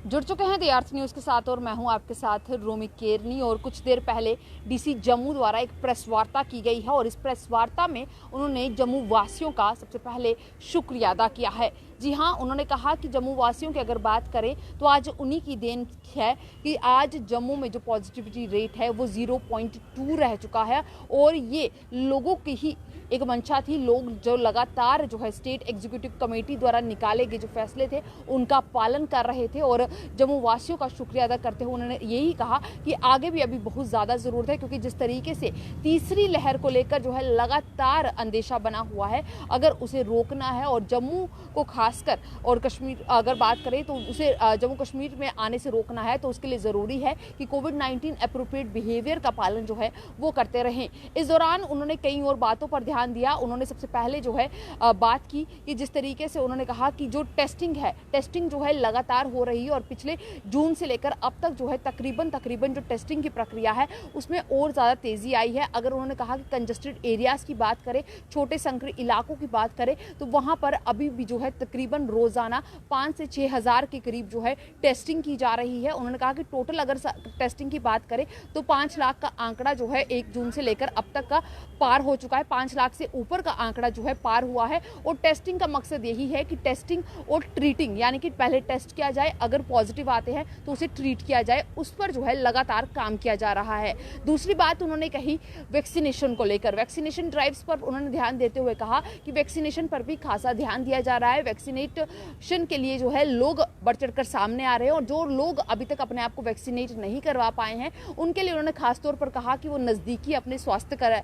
जुड़ चुके हैं द अर्थ न्यूज़ के साथ और मैं हूं आपके साथ रोमी केरनी। और कुछ देर पहले डीसी जम्मू द्वारा एक प्रेस वार्ता की गई है और इस प्रेस वार्ता में उन्होंने जम्मू वासियों का सबसे पहले शुक्रिया अदा किया है। जी हां, उन्होंने कहा कि जम्मू वासियों की अगर बात करें तो आज उन्हीं की देन है कि आज जम्मू में जो पॉजिटिविटी रेट है वो 0.2 रह चुका है और ये लोगों की ही एक मंशा थी। लोग जो लगातार जो है स्टेट एग्जीक्यूटिव कमेटी द्वारा निकाले गए जो फैसले थे उनका पालन कर रहे थे और जम्मू वासियों का शुक्रिया अदा करते हुए उन्होंने यही कहा कि आगे भी अभी बहुत ज़्यादा ज़रूरत है, क्योंकि जिस तरीके से तीसरी लहर को लेकर जो है लगातार अंदेशा बना हुआ है, अगर उसे रोकना है और जम्मू को खासकर और कश्मीर अगर बात करें तो उसे जम्मू कश्मीर में आने से रोकना है तो उसके लिए ज़रूरी है कि कोविड-19 एप्रोप्रिएट बिहेवियर का पालन जो है वो करते रहें। इस दौरान उन्होंने कई और बातों पर ध्यान दिया। उन्होंने सबसे पहले जो है बात की कि जिस तरीके से उन्होंने कहा कि जो टेस्टिंग जो है लगातार हो रही है और पिछले जून से लेकर अब तक जो है तकरीबन जो टेस्टिंग की प्रक्रिया है उसमें और ज़्यादा तेज़ी आई है। अगर उन्होंने कहा कि कंजस्टेड एरियाज़ की बात करें, छोटे संकरी इलाकों की बात करें तो वहाँ पर अभी भी जो है तकरीबन रोज़ाना 5 से 6 हज़ार के करीब जो है टेस्टिंग की जा रही है। उन्होंने कहा कि टोटल अगर टेस्टिंग की बात करें तो 5 लाख का आंकड़ा जो है 1 जून से लेकर अब तक का पार हो चुका है। 5 लाख से ऊपर का आंकड़ा जो है पार हुआ है और टेस्टिंग का मकसद यही है कि टेस्टिंग और ट्रीटिंग, यानी कि पहले टेस्ट किया जाए, अगर पॉजिटिव आते हैं तो उसे ट्रीट किया जाए, उस पर जो है लगातार काम किया जा रहा है। दूसरी बात उन्होंने कही वैक्सीनेशन को लेकर, वैक्सीनेशन ड्राइव्स पर उन्होंने ध्यान देते हुए कहा कि वैक्सीनेशन पर भी खासा ध्यान दिया जा रहा है। वैक्सीनेशन के लिए जो है लोग बढ़ चढ़कर सामने आ रहे हैं और जो लोग अभी तक अपने आप को वैक्सीनेट नहीं करवा पाए हैं उनके लिए उन्होंने खासतौर पर कहा कि वो नज़दीकी अपने स्वास्थ्य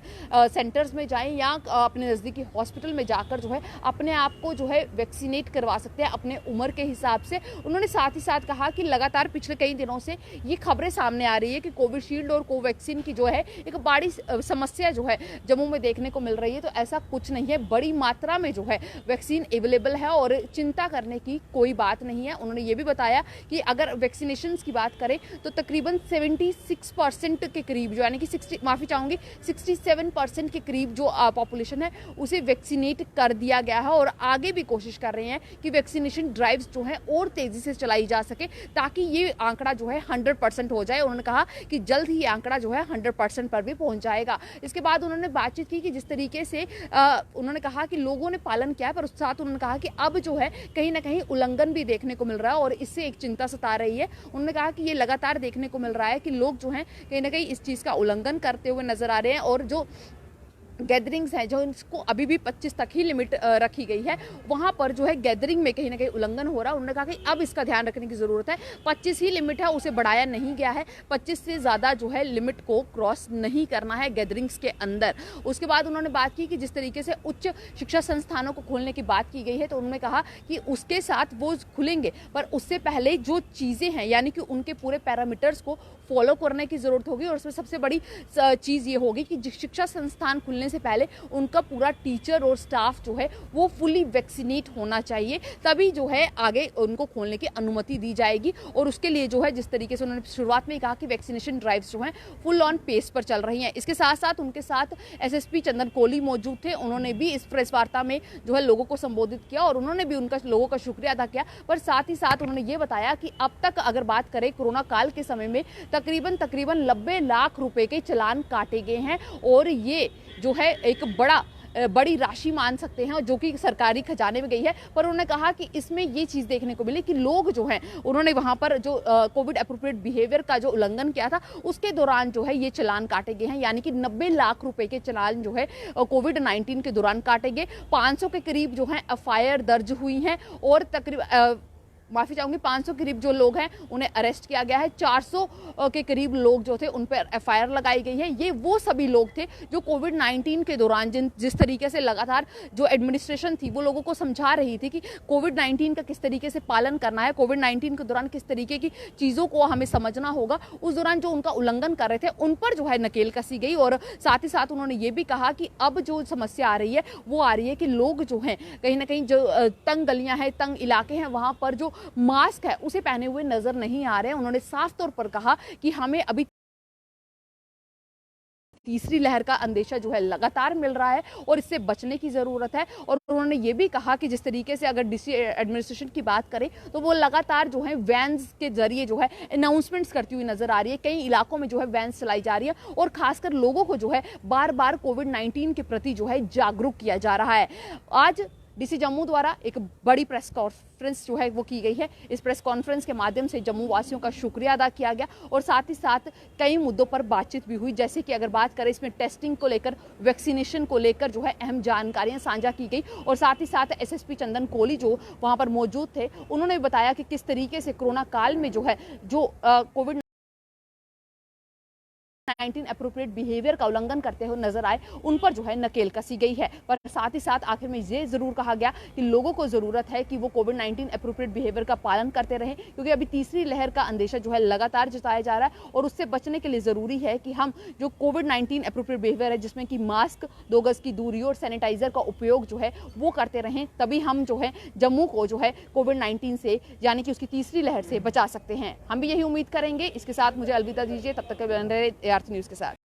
सेंटर्स में जाएं या अपने नज़दीकी हॉस्पिटल में जाकर जो है अपने आप को जो है वैक्सीनेट करवा सकते हैं अपने उम्र के हिसाब से। उन्होंने साथ ही साथ कहा कि लगातार पिछले कई दिनों से ये खबरें सामने आ रही है कि कोविशील्ड और कोवैक्सीन की जो है एक बड़ी समस्या जो है जम्मू में देखने को मिल रही है, तो ऐसा कुछ नहीं है। बड़ी मात्रा में जो है वैक्सीन अवेलेबल है और चिंता करने की कोई बात नहीं है। उन्होंने ये भी बताया कि अगर वैक्सीनेशन की बात करें तो तकरीबन 76% के करीब जो यानी कि 67% के करीब जो पॉपुलेशन है उसे वैक्सीनेट कर दिया गया है और आगे भी कोशिश कर रहे हैं कि वैक्सीनेशन ड्राइव्स जो है और तेजी से चलाई जा सके ताकि ये आंकड़ा जो है 100% हो जाए। उन्होंने कहा कि जल्द ही ये आंकड़ा जो है 100% पर भी पहुंच जाएगा। इसके बाद उन्होंने बातचीत की कि जिस तरीके से उन्होंने कहा कि लोगों ने पालन किया, पर उस साथ उन्होंने कहा कि अब जो है कहीं ना कहीं उल्लंघन भी देखने को मिल रहा है और इससे एक चिंता सता रही है। उन्होंने कहा कि ये लगातार देखने को मिल रहा है कि लोग जो हैं कहीं ना कहीं इस चीज़ का उल्लंघन करते हुए नजर आ रहे हैं और जो गैदरिंग्स हैं जो इसको अभी भी 25 तक ही लिमिट रखी गई है, वहाँ पर जो है गैदरिंग में कहीं ना कहीं उल्लंघन हो रहा है। उन्होंने कहा कि अब इसका ध्यान रखने की ज़रूरत है। 25 ही लिमिट है, उसे बढ़ाया नहीं गया है। 25 से ज़्यादा जो है लिमिट को क्रॉस नहीं करना है गैदरिंग्स के अंदर। उसके बाद उन्होंने बात की कि जिस तरीके से उच्च शिक्षा संस्थानों को खोलने की बात की गई है तो उन्होंने कहा कि उसके साथ वो खुलेंगे, पर उससे पहले जो चीज़ें हैं यानी कि उनके पूरे पैरामीटर्स को फॉलो करने की ज़रूरत होगी और उसमें सबसे बड़ी चीज़ ये होगी कि शिक्षा संस्थान खुलने से पहले उनका पूरा टीचर और स्टाफ जो है वो फुली वैक्सीनेट होना चाहिए, तभी जो है आगे उनको खोलने की अनुमति दी जाएगी। और उसके लिए जो है जिस तरीके से उन्होंने शुरुआत में ही कहा कि वैक्सीनेशन ड्राइव्स जो हैं फुल ऑन पेस पर चल रही हैं। इसके साथ साथ उनके साथ एसएसपी चंदन कोहली मौजूद थे। उन्होंने भी इस प्रेस वार्ता में जो है लोगों को संबोधित किया और उन्होंने भी उनका लोगों का शुक्रिया अदा किया, पर साथ ही साथ उन्होंने ये बताया कि अब तक अगर बात करें कोरोना काल के समय में तकरीबन 90 लाख रुपए के चालान काटे गए हैं और ये जो है एक बड़ी राशि मान सकते हैं जो कि सरकारी खजाने में गई है। पर उन्होंने कहा कि इसमें ये चीज़ देखने को मिली कि लोग जो हैं उन्होंने वहाँ पर जो कोविड एप्रोप्रिएट बिहेवियर का जो उल्लंघन किया था उसके दौरान जो है ये चालान काटे गए हैं, यानी कि 90 लाख रुपए के चालान जो है कोविड-19 के दौरान काटे गए। 500 के करीब जो है एफआईआर दर्ज हुई हैं और तकरीबन माफ़ी चाहूँगी 500 के करीब जो लोग हैं उन्हें अरेस्ट किया गया है। 400 के करीब लोग जो थे उन पर एफआईआर लगाई गई है। ये वो सभी लोग थे जो कोविड-19 के दौरान जिस तरीके से लगातार जो एडमिनिस्ट्रेशन थी वो लोगों को समझा रही थी कि कोविड-19 का किस तरीके से पालन करना है, कोविड-19 के दौरान किस तरीके की चीज़ों को हमें समझना होगा, उस दौरान जो उनका उल्लंघन कर रहे थे उन पर जो है नकेल कसी गई। और साथ ही साथ उन्होंने ये भी कहा कि अब जो समस्या आ रही है वो आ रही है कि लोग जो हैं कहीं ना कहीं जो तंग गलियाँ हैं, तंग इलाके हैं, वहाँ पर जो मास्क है उसे पहने हुए नजर नहीं आ रहे हैं। उन्होंने साफ तौर पर कहा कि हमें अभी तीसरी लहर का अंदेशा जो है लगातार मिल रहा है और इससे बचने की ज़रूरत है। और उन्होंने ये भी कहा कि जिस तरीके से अगर डीसी एडमिनिस्ट्रेशन की बात करें तो वो लगातार जो है वैन्स के जरिए जो है अनाउंसमेंट्स करती हुई नजर आ रही है। कई इलाकों में जो है वैन्स चलाई जा रही है और खासकर लोगों को जो है बार बार कोविड-19 के प्रति जो है जागरूक किया जा रहा है। आज डीसी जम्मू द्वारा एक बड़ी प्रेस कॉन्फ्रेंस जो है वो की गई है। इस प्रेस कॉन्फ्रेंस के माध्यम से जम्मू वासियों का शुक्रिया अदा किया गया और साथ ही साथ कई मुद्दों पर बातचीत भी हुई, जैसे कि अगर बात करें इसमें टेस्टिंग को लेकर, वैक्सीनेशन को लेकर जो है अहम जानकारियां साझा की गई। और साथ ही साथ एसएसपी चंदन कोहली जो वहां पर मौजूद थे, उन्होंने बताया कि किस तरीके से कोरोना काल में जो है जो कोविड 19 अप्रोप्रिएट बिहेवियर का उल्लंघन करते हुए नजर आए, उन पर जो है नकेल कसी गई है। पर साथ ही साथ आखिर में ये जरूर कहा गया कि लोगों को जरूरत है कि वो कोविड-19 अप्रोप्रिएट बिहेवियर का पालन करते रहें, क्योंकि अभी तीसरी लहर का अंदेशा जो है लगातार जताया जा रहा है और उससे बचने के लिए जरूरी है कि हम जो कोविड-19 अप्रोप्रिएट बिहेवियर है, जिसमें कि मास्क, 2 गज की दूरी और सैनिटाइजर का उपयोग जो है वो करते रहें, तभी हम जो है जम्मू को जो है कोविड-19 से यानी कि उसकी तीसरी लहर से बचा सकते हैं। हम भी यही उम्मीद करेंगे। इसके साथ मुझे अलविदा दीजिए, तब तक के बने रहे ARC न्यूज़ के साथ।